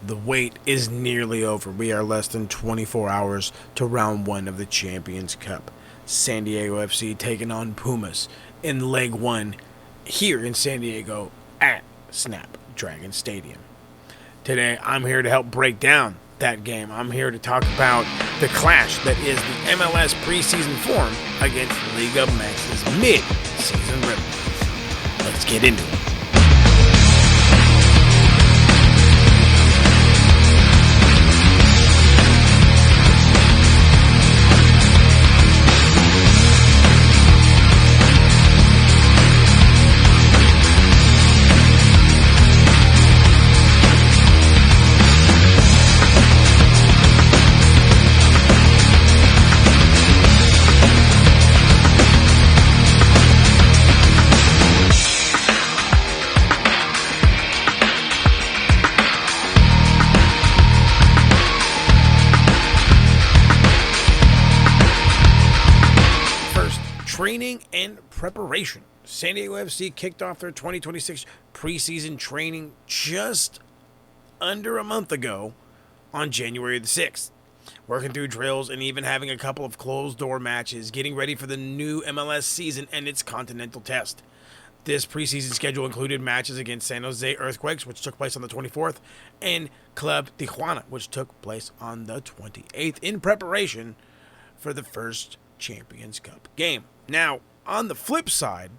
The wait is nearly over. We are less than 24 hours to round one of the Champions Cup. San Diego FC taking on Pumas in leg one here in San Diego at Snapdragon Stadium. Today, I'm here to help break down that game. I'm here to talk about the clash that is the MLS preseason form against Liga Max's mid-season rival. Let's get into it. Training and preparation. San Diego FC kicked off their 2026 preseason training just under a month ago on January the 6th. Working through drills and even having a couple of closed-door matches, getting ready for the new MLS season and its continental test. This preseason schedule included matches against San Jose Earthquakes, which took place on the 24th, and Club Tijuana, which took place on the 28th, in preparation for the first Champions Cup game. Now, on the flip side,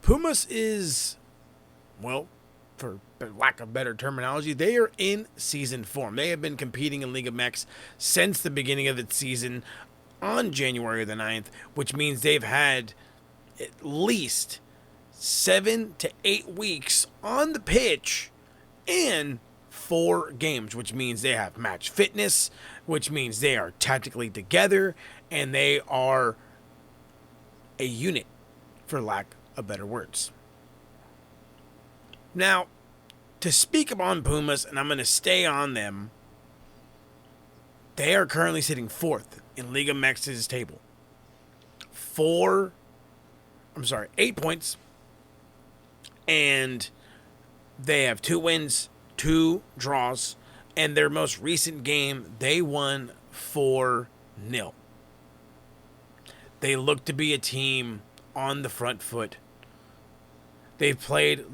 Pumas is, well, for lack of better terminology, they are in season form. They have been competing in Liga MX since the beginning of its season on January the 9th, which means they've had at least 7 to 8 weeks on the pitch and 4 games, which means they have match fitness, which means they are tactically together, and they are a unit, for lack of better words. Now, to speak upon Pumas, and I'm going to stay on them, they are currently sitting 4th in Liga MX's table. 8 points, and they have 2 wins, 2 draws, and their most recent game, they won 4-0. They look to be a team on the front foot. They've played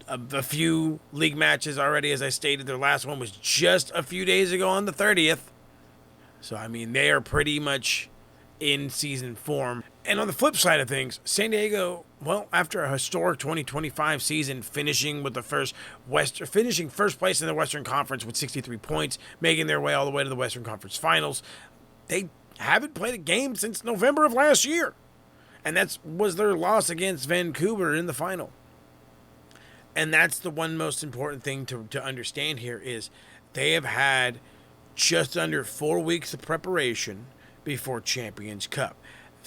a few league matches already, as I stated. Their last one was just a few days ago on the 30th. So, I mean, they are pretty much in season form. And on the flip side of things, San Diego, well, after a historic 2025 season, finishing first place in the Western Conference with 63 points, making their way all the way to the Western Conference Finals, they haven't played a game since November of last year. And that was their loss against Vancouver in the final. And that's the one most important thing to understand here is they have had just under 4 weeks of preparation before Champions Cup.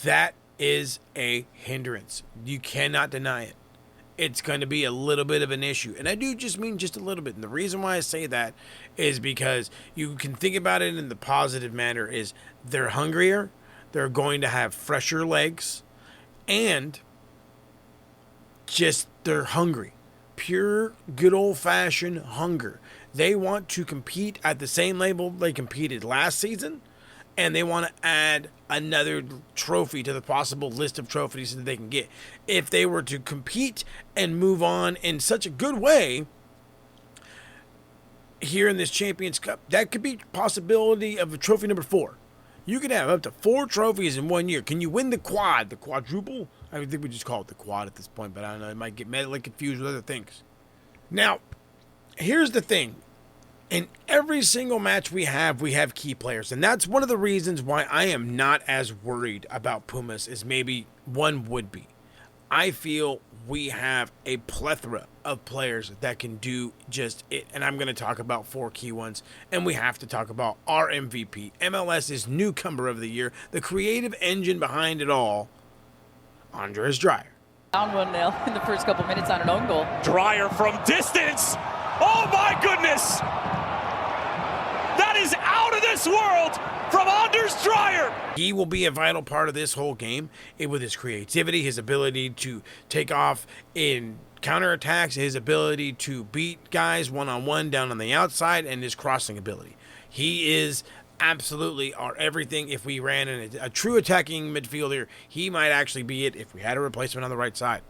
That is a hindrance. You cannot deny it. It's going to be a little bit of an issue. And I do just mean just a little bit. And the reason why I say that is because you can think about it in the positive manner is they're hungrier, they're going to have fresher legs, and just they're hungry. Pure, good old-fashioned hunger. They want to compete at the same level they competed last season, and they want to add another trophy to the possible list of trophies that they can get. If they were to compete and move on in such a good way here in this Champions Cup, that could be a possibility of a trophy number 4. You could have up to 4 trophies in 1 year. Can you win the quad, the quadruple? I think we just call it the quad at this point, but I don't know. It might get medically confused with other things. Now, here's the thing. In every single match we have key players. And that's one of the reasons why I am not as worried about Pumas as maybe one would be. I feel we have a plethora of players that can do just it. And I'm going to talk about 4 key ones. And we have to talk about our MVP, MLS's newcomer of the year, the creative engine behind it all, Andres Dreyer. Down 1-0 in the first couple minutes on an own goal. Dreyer from distance. Oh my goodness! That is out of this world from Anders Dreyer. He will be a vital part of this whole game with his creativity, his ability to take off in counterattacks, his ability to beat guys one-on-one down on the outside, and his crossing ability. He is absolutely our everything. If we ran a true attacking midfielder, he might actually be it if we had a replacement on the right side.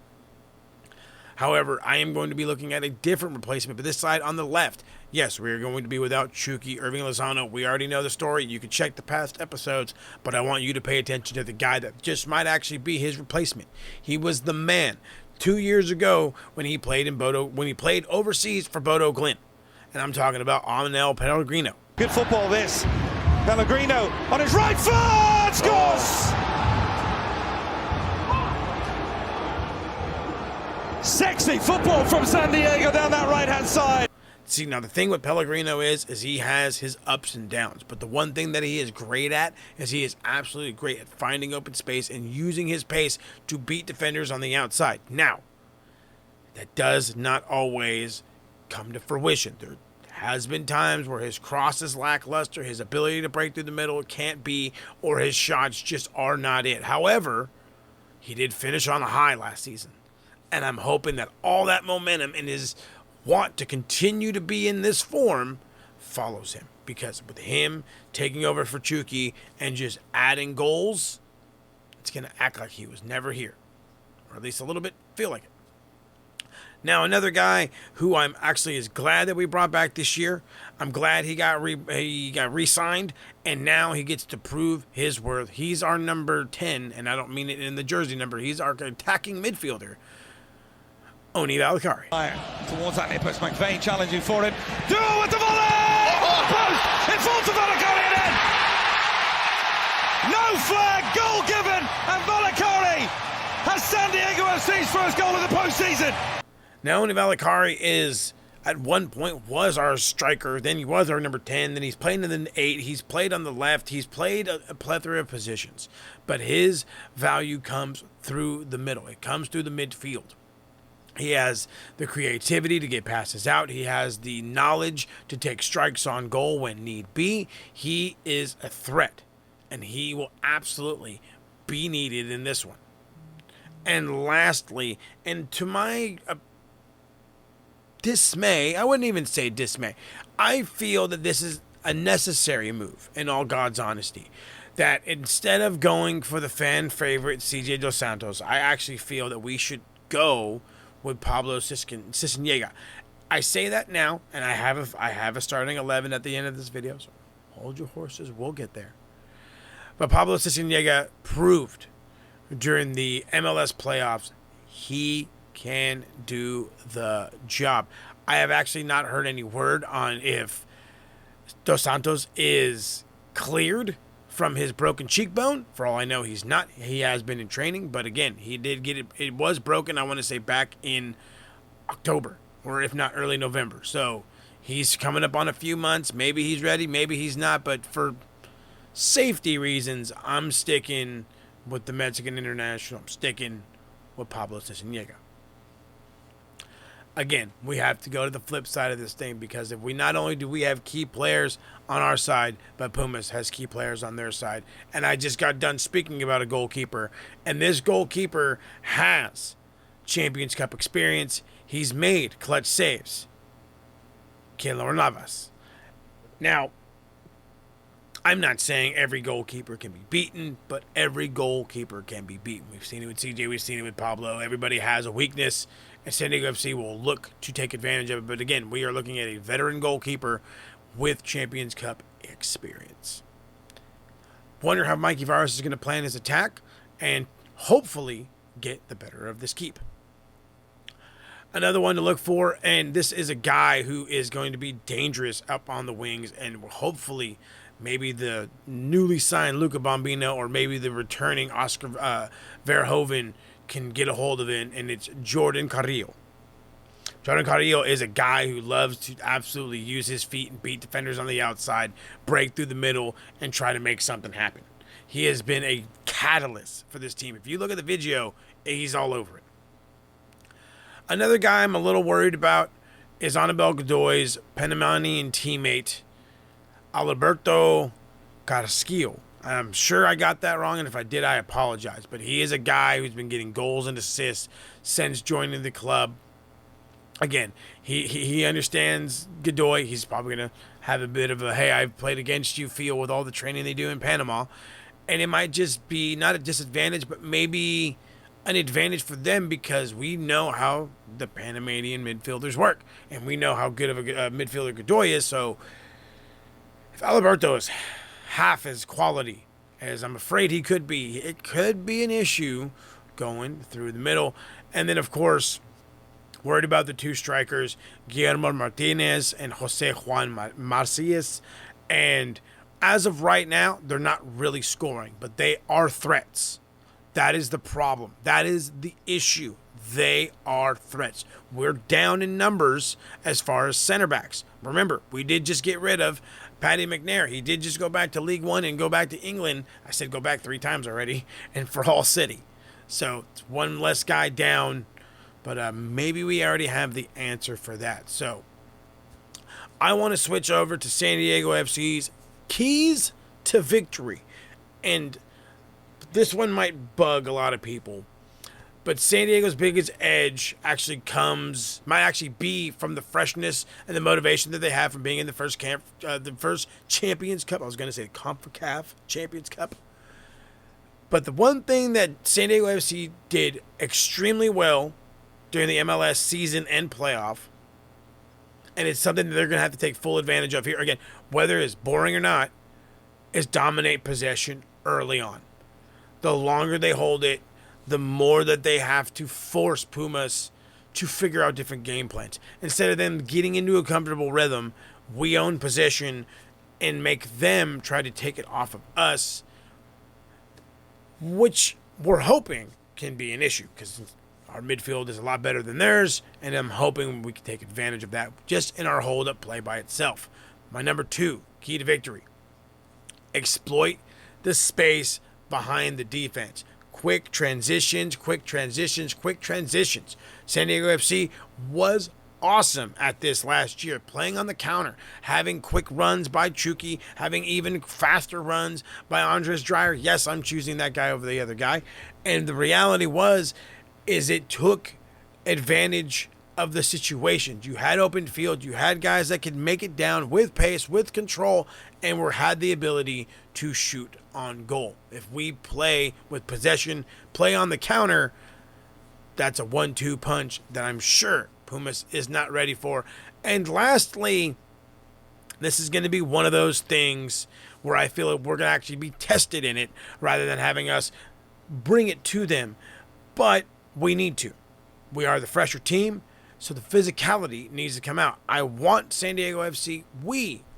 However, I am going to be looking at a different replacement, but this side on the left. Yes, we are going to be without Chucky Irving Lozano. We already know the story. You can check the past episodes, but I want you to pay attention to the guy that just might actually be his replacement. He was the man 2 years ago when he played overseas for Bodo Glimt. And I'm talking about Amanel Pellegrino. Good football this. Pellegrino on his right foot scores! Sexy football from San Diego down that right-hand side. See, now the thing with Pellegrino is he has his ups and downs. But the one thing that he is great at is he is absolutely great at finding open space and using his pace to beat defenders on the outside. Now, that does not always come to fruition. There has been times where his cross is lackluster, his ability to break through the middle can't be, or his shots just are not it. However, he did finish on a high last season. And I'm hoping that all that momentum and his want to continue to be in this form follows him. Because with him taking over for Chucky and just adding goals, it's going to act like he was never here. Or at least a little bit feel like it. Now, another guy who I'm actually is glad that we brought back this year. I'm glad he got re-signed, and now he gets to prove his worth. He's our number 10, and I don't mean it in the jersey number. He's our attacking midfielder, Oni Valakari. Towards that, Nippers McVeigh challenging for it. Duel with the volley! Post! In full to Valakari and in! No flag, goal given, and Valakari has San Diego FC's first goal of the postseason. Now, Oni Valakari is, at one point, was our striker. Then he was our number 10. Then he's played in the 8. He's played on the left. He's played a plethora of positions. But his value comes through the middle. It comes through the midfield. He has the creativity to get passes out. He has the knowledge to take strikes on goal when need be. He is a threat, and he will absolutely be needed in this one. And lastly, and to my dismay, I wouldn't even say dismay, I feel that this is a necessary move, in all God's honesty. That instead of going for the fan favorite CJ Dos Santos, I actually feel that we should go with Pablo Cisniega. I say that now, and I have a starting 11 at the end of this video, so hold your horses, we'll get there. But Pablo Cisniega proved during the MLS playoffs he can do the job. I have actually not heard any word on if Dos Santos is cleared from his broken cheekbone. For all I know, he's not. He has been in training, but again, he did get it. It was broken, I want to say, back in October, or if not early November. So he's coming up on a few months. Maybe he's ready, maybe he's not. But for safety reasons, I'm sticking with the Mexican international. I'm sticking with Pablo Cisniega. Again, we have to go to the flip side of this thing, because if we not only do we have key players on our side, but Pumas has key players on their side. And I just got done speaking about a goalkeeper, and this goalkeeper has Champions Cup experience. He's made clutch saves. Keylor Navas. Now, I'm not saying every goalkeeper can be beaten, but every goalkeeper can be beaten. We've seen it with CJ, we've seen it with Pablo. Everybody has a weakness, and San Diego FC will look to take advantage of it. But again, we are looking at a veteran goalkeeper with Champions Cup experience. Wonder how Mikey Vargas is going to plan his attack and hopefully get the better of this keep. Another one to look for, and this is a guy who is going to be dangerous up on the wings, and hopefully maybe the newly signed Luca Bombino or maybe the returning Oscar Verhoeven can get a hold of it, and it's Jordan Carrillo. Jordan Carrillo is a guy who loves to absolutely use his feet and beat defenders on the outside, break through the middle, and try to make something happen. He has been a catalyst for this team. If you look at the video, he's all over it. Another guy I'm a little worried about is Anibal Godoy's Panamanian teammate, Alberto Carrasquillo. I'm sure I got that wrong, and if I did, I apologize. But he is a guy who's been getting goals and assists since joining the club. again, he understands Godoy. He's probably going to have a bit of a, hey, I've played against you feel with all the training they do in Panama. And it might just be not a disadvantage, but maybe an advantage for them because we know how the Panamanian midfielders work. And we know how good of a midfielder Godoy is. So if Alberto is half as quality as I'm afraid he could be, it could be an issue going through the middle. And then, of course, worried about the two strikers, Guillermo Martinez and Jose Juan Marcias. And as of right now, they're not really scoring, but they are threats. That is the problem. That is the issue. They are threats. We're down in numbers as far as center backs. Remember, we did just get rid of Paddy McNair. He did just go back to League One and go back to England. I said go back 3 times already, and for Hull City. So it's one less guy down. But maybe we already have the answer for that. So I want to switch over to San Diego FC's keys to victory. And this one might bug a lot of people. But San Diego's biggest edge might actually be from the freshness and the motivation that they have from being in the first Champions Cup. I was going to say CONCACAF Champions Cup. But the one thing that San Diego FC did extremely well during the MLS season and playoff, and it's something that they're going to have to take full advantage of here. Again, whether it's boring or not, is dominate possession early on. The longer they hold it, the more that they have to force Pumas to figure out different game plans. Instead of them getting into a comfortable rhythm, we own possession and make them try to take it off of us, which we're hoping can be an issue because our midfield is a lot better than theirs, and I'm hoping we can take advantage of that just in our hold-up play by itself. My number 2, key to victory. Exploit the space behind the defense. Quick transitions. San Diego FC was awesome at this last year, playing on the counter, having quick runs by Chucky, having even faster runs by Andres Dreyer. Yes, I'm choosing that guy over the other guy. And the reality is it took advantage of the situation. You had open field. You had guys that could make it down with pace, with control, and had the ability to shoot on goal. If we play with possession, play on the counter, that's a 1-2 punch that I'm sure Pumas is not ready for. And lastly, this is going to be one of those things where I feel like we're going to actually be tested in it rather than having us bring it to them. But we need to. We are the fresher team, so the physicality needs to come out. I want San Diego FC,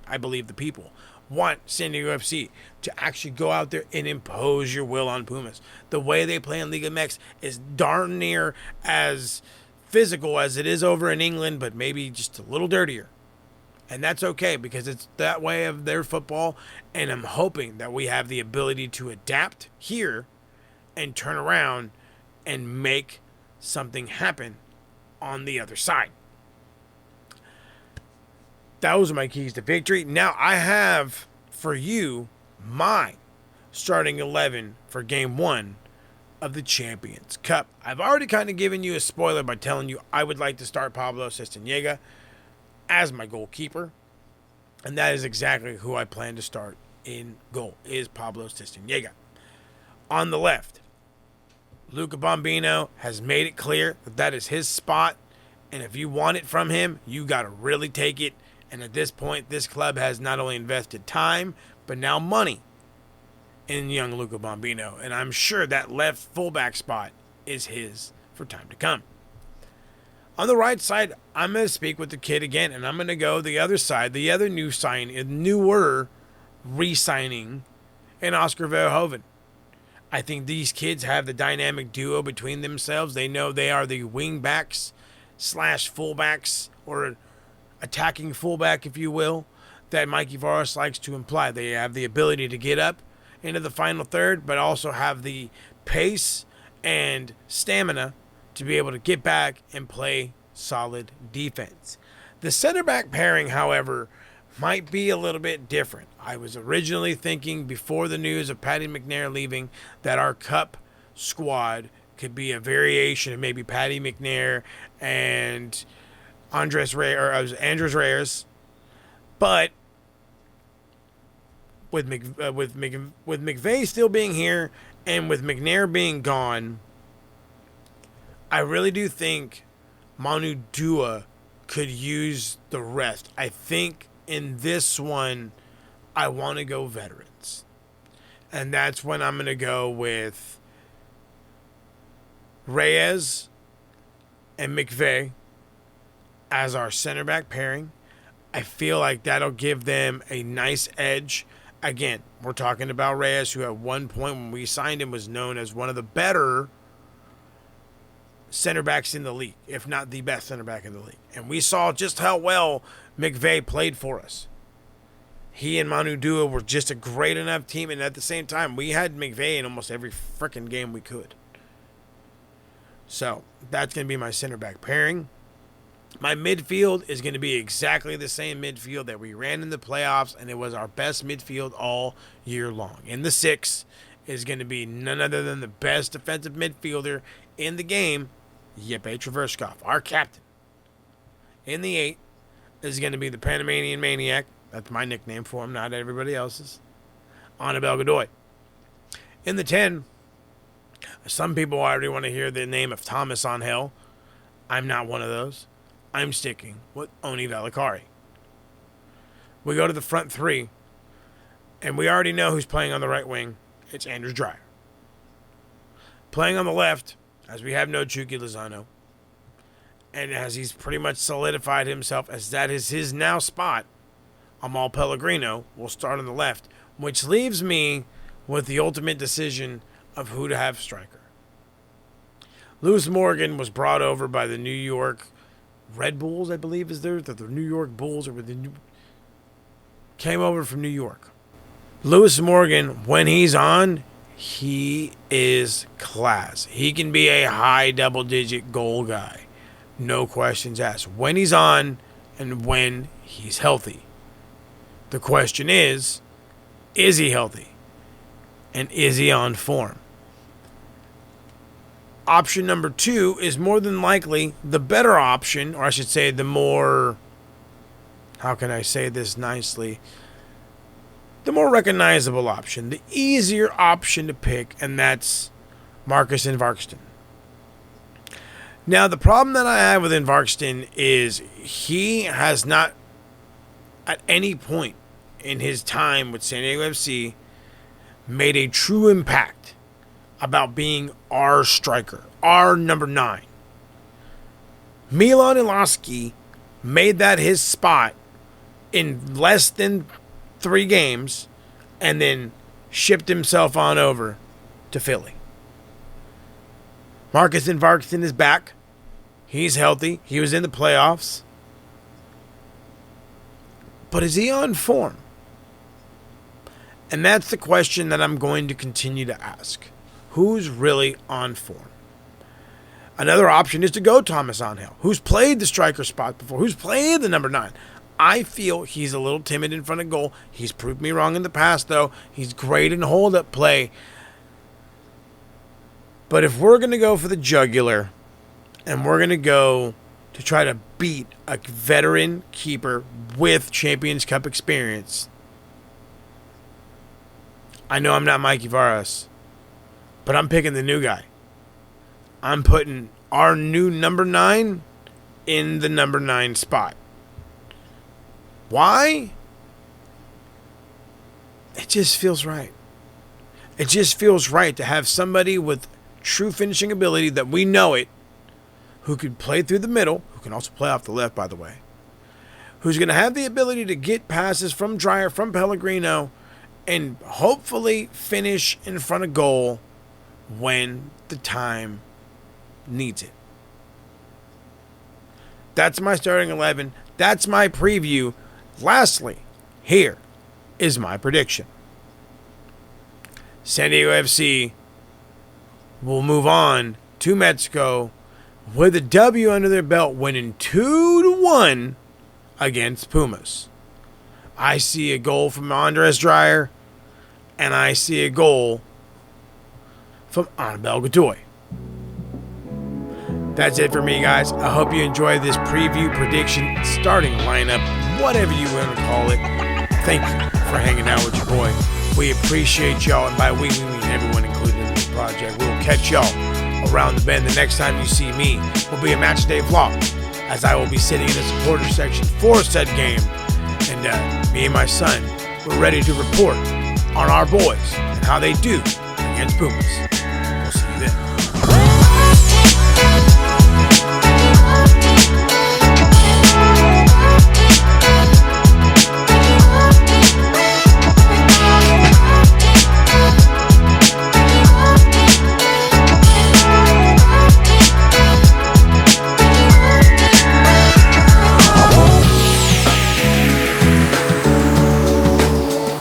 I believe the people, want San Diego FC to actually go out there and impose your will on Pumas. The way they play in Liga MX is darn near as physical as it is over in England, but maybe just a little dirtier. And that's okay because it's that way of their football, and I'm hoping that we have the ability to adapt here and turn around and make something happen on the other side. Those are my keys to victory. Now I have for you my starting 11 for game 1 of the Champions Cup. I've already kind of given you a spoiler by telling you I would like to start Pablo Cestaniega as my goalkeeper. And that is exactly who I plan to start in goal, is Pablo Cestaniega. On the left, Luca Bombino has made it clear that that is his spot. And if you want it from him, you got to really take it. And at this point, this club has not only invested time, but now money in young Luca Bombino. And I'm sure that left fullback spot is his for time to come. On the right side, I'm going to speak with the kid again, and I'm going to go the other side, the other newer re-signing in Oscar Verhoeven. I think these kids have the dynamic duo between themselves. They know they are the wing backs / fullbacks, or attacking fullback, if you will, that Mikey Varas likes to imply. They have the ability to get up into the final third, but also have the pace and stamina to be able to get back and play solid defense. The center back pairing, however, might be a little bit different. I was originally thinking before the news of Paddy McNair leaving that our Cup squad could be a variation of maybe Paddy McNair and Andres Reyes, but with McVay still being here and with McNair being gone, I really do think Manu Dua could use the rest. I think in this one, I want to go veterans. And that's when I'm going to go with Reyes and McVay as our center back pairing. I feel like that'll give them a nice edge. Again, we're talking about Reyes, who at one point when we signed him was known as one of the better center backs in the league, if not the best center back in the league. And we saw just how well McVay played for us. He and Manu Dua were just a great enough team, and at the same time, we had McVay in almost every freaking game we could. So that's going to be my center back pairing. My midfield is going to be exactly the same midfield that we ran in the playoffs, and it was our best midfield all year long. In the 6 is going to be none other than the best defensive midfielder in the game, Yepe Traverskov, our captain. In the 8 is going to be the Panamanian Maniac. That's my nickname for him, not everybody else's. Annabelle Godoy. In the 10, some people already want to hear the name of Thomas Angel. I'm not one of those. I'm sticking with Oni Valakari. We go to the front 3, and we already know who's playing on the right wing. It's Anders Dreyer. Playing on the left, as we have no Chucky Lozano, and as he's pretty much solidified himself as that is his now spot, Amal Pellegrino will start on the left, which leaves me with the ultimate decision of who to have striker. Lewis Morgan was brought over by the New York Red Bulls, I believe is there, the New York Bulls, came over from New York. Lewis Morgan, when he's on, he is class. He can be a high double-digit goal guy. No questions asked. When he's on and when he's healthy. The question is he healthy? And is he on form? Option number 2 is more than likely the better option, or I should say the more, how can I say this nicely? The more recognizable option, the easier option to pick, and that's Marcus Invarkston. Now, the problem that I have with Invarkston is he has not, at any point in his time with San Diego FC, made a true impact about being our striker, our number 9. Milan Ilaski made that his spot in less than 3 games and then shipped himself on over to Philly. Marcus Invarkston is back. He's healthy. He was in the playoffs. But is he on form? And that's the question that I'm going to continue to ask. Who's really on form? Another option is to go Thomas Angel, who's played the striker spot before, who's played the number 9. I feel he's a little timid in front of goal. He's proved me wrong in the past, though. He's great in hold-up play. But if we're going to go for the jugular, and we're going to go to try to beat a veteran keeper with Champions Cup experience, I know I'm not Mikey Varas, but I'm picking the new guy. I'm putting our new number 9 in the number 9 spot. Why? It just feels right. It just feels right to have somebody with true finishing ability that we know it, who could play through the middle, who can also play off the left, by the way, who's going to have the ability to get passes from Dreyer, from Pellegrino, and hopefully finish in front of goal when the time needs it. That's my starting 11. That's my preview. Lastly, here is my prediction. San Diego FC will move on to Mexico with a W under their belt, winning 2-1 against Pumas. I see a goal from Andres Dreyer, and I see a goal from Annabelle Godoy. That's it for me, guys. I hope you enjoyed this preview, prediction, starting lineup, whatever you want to call it. Thank you for hanging out with your boy. We appreciate y'all, and by we mean everyone included in this project. We'll catch y'all around the bend. The next time you see me will be a match day vlog, as I will be sitting in the supporter section for said game. And me and my son, we're ready to report on our boys and how they do against Pumas.